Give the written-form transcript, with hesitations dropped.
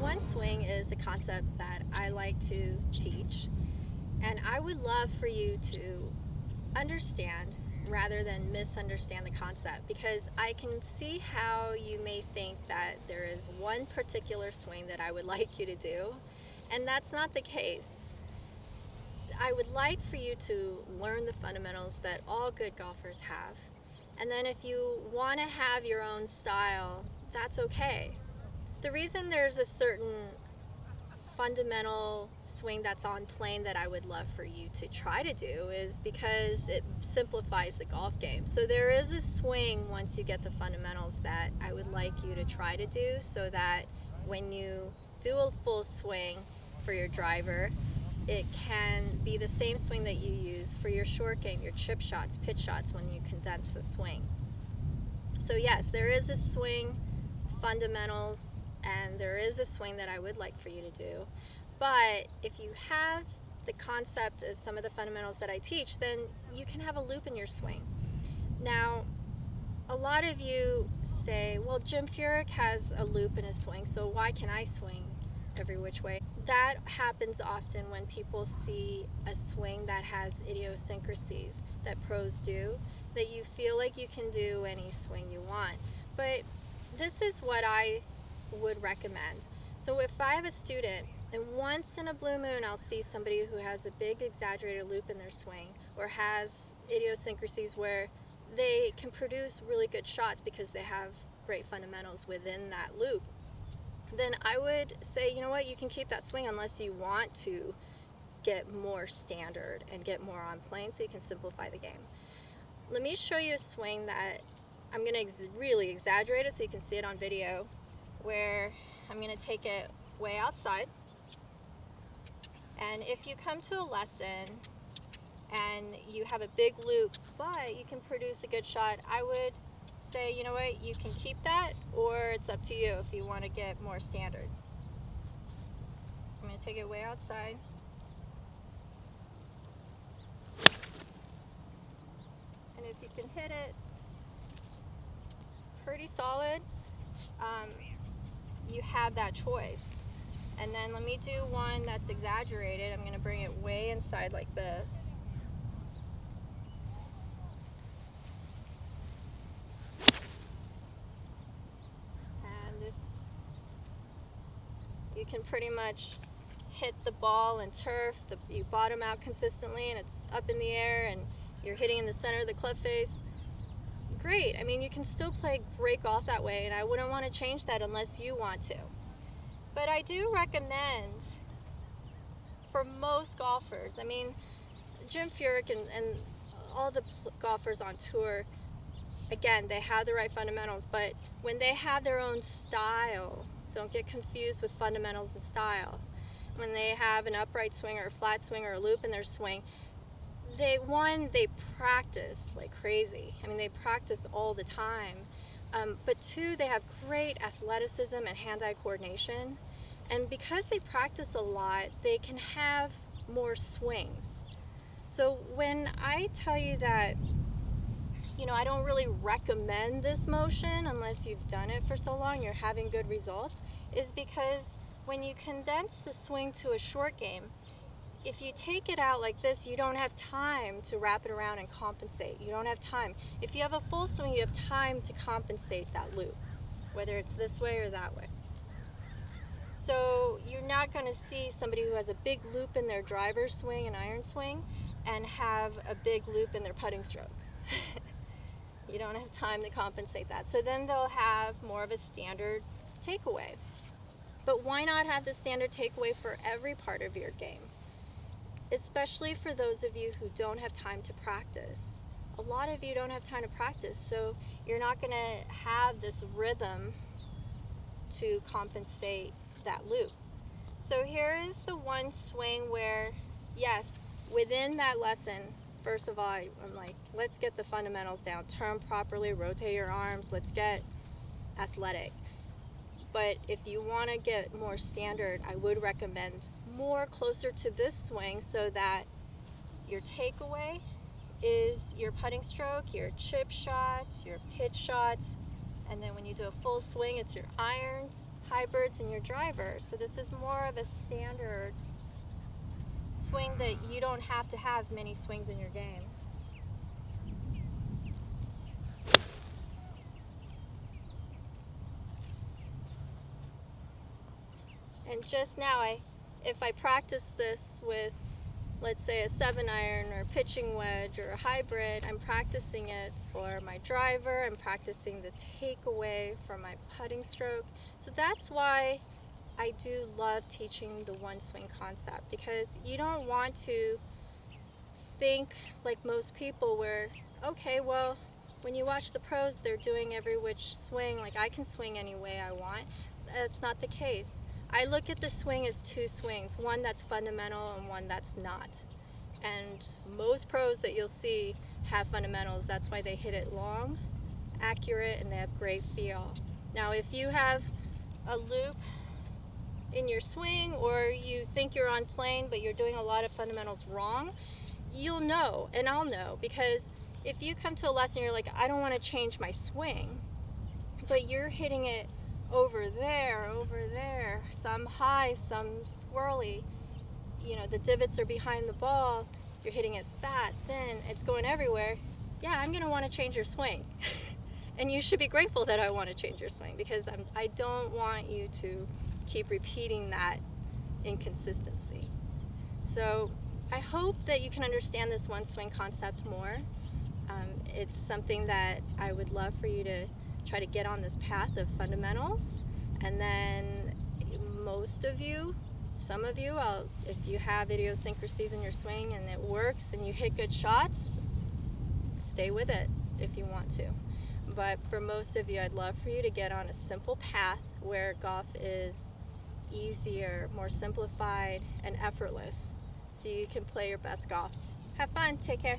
one swing is a concept that I like to teach, and I would love for you to understand rather than misunderstand the concept, because I can see how you may think that there is one particular swing that I would like you to do, and that's not the case. I would like for you to learn the fundamentals that all good golfers have, and then if you want to have your own style, that's okay. The reason there's a certain fundamental swing that's on plane that I would love for you to try to do is because it simplifies the golf game. So there is a swing once you get the fundamentals that I would like you to try to do, so that when you do a full swing for your driver, it can be the same swing that you use for your short game, your chip shots, pitch shots, when you condense the swing. So yes, there is a swing fundamentals, and there is a swing that I would like for you to do. But if you have the concept of some of the fundamentals that I teach, then you can have a loop in your swing. Now, a lot of you say, well, Jim Furyk has a loop in his swing, so why can I swing every which way? That happens often when people see a swing that has idiosyncrasies that pros do, that you feel like you can do any swing you want. But this is what I would recommend. So if I have a student, and once in a blue moon I'll see somebody who has a big exaggerated loop in their swing, or has idiosyncrasies where they can produce really good shots because they have great fundamentals within that loop, then I would say, you know what, you can keep that swing unless you want to get more standard and get more on plane so you can simplify the game. Let me show you a swing that I'm going to really exaggerate it so you can see it on video, where I'm going to take it way outside. And if you come to a lesson and you have a big loop but you can produce a good shot, I would say, you know what, you can keep that, or it's up to you if you want to get more standard. I'm going to take it way outside. And if you can hit it pretty solid, you have that choice. And then let me do one that's exaggerated. I'm going to bring it way inside like this. And you can pretty much hit the ball and turf. You bottom out consistently and it's up in the air and you're hitting in the center of the club face. Great. I mean, you can still play great golf that way, and I wouldn't want to change that unless you want to. But I do recommend, for most golfers, I mean, Jim Furyk and all the golfers on tour, again, they have the right fundamentals, but when they have their own style, don't get confused with fundamentals and style. When they have an upright swing or a flat swing or a loop in their swing, they practice like crazy. I mean, they practice all the time. But two, they have great athleticism and hand-eye coordination. And because they practice a lot, they can have more swings. So when I tell you that, you know, I don't really recommend this motion unless you've done it for so long, you're having good results, is because when you condense the swing to a short game, if you take it out like this, you don't have time to wrap it around and compensate. You don't have time. If you have a full swing, you have time to compensate that loop, whether it's this way or that way. So you're not going to see somebody who has a big loop in their driver swing and iron swing and have a big loop in their putting stroke. You don't have time to compensate that. So then they'll have more of a standard takeaway. But why not have the standard takeaway for every part of your game? Especially for those of you who don't have time to practice. A lot of you don't have time to practice, so you're not going to have this rhythm to compensate that loop. So here is the one swing where, yes, within that lesson, first of all, I'm like, let's get the fundamentals down. Turn properly, rotate your arms, let's get athletic. But if you want to get more standard, I would recommend more closer to this swing so that your takeaway is your putting stroke, your chip shots, your pitch shots, and then when you do a full swing, it's your irons, hybrids and your drivers. So this is more of a standard swing that you don't have to have many swings in your game. And just now, if I practice this with, let's say, a 7-iron or pitching wedge or a hybrid, I'm practicing it for my driver, I'm practicing the takeaway for my putting stroke. So that's why I do love teaching the one swing concept, because you don't want to think like most people where, okay, well, when you watch the pros, they're doing every which swing, like I can swing any way I want. That's not the case. I look at the swing as two swings, one that's fundamental and one that's not. And most pros that you'll see have fundamentals. That's why they hit it long, accurate, and they have great feel. Now, if you have a loop in your swing, or you think you're on plane but you're doing a lot of fundamentals wrong, you'll know, and I'll know, because if you come to a lesson and you're like, I don't want to change my swing, but you're hitting it over there, some high, some squirrely, you know, the divots are behind the ball, you're hitting it fat, thin, it's going everywhere, yeah, I'm going to want to change your swing. And you should be grateful that I want to change your swing, because I don't want you to keep repeating that inconsistency. So I hope that you can understand this one swing concept more. It's something that I would love for you to try to get on this path of fundamentals, and then most of you, some of you, if you have idiosyncrasies in your swing and it works and you hit good shots, stay with it if you want to. But for most of you, I'd love for you to get on a simple path where golf is easier, more simplified, and effortless, so you can play your best golf. Have fun, take care.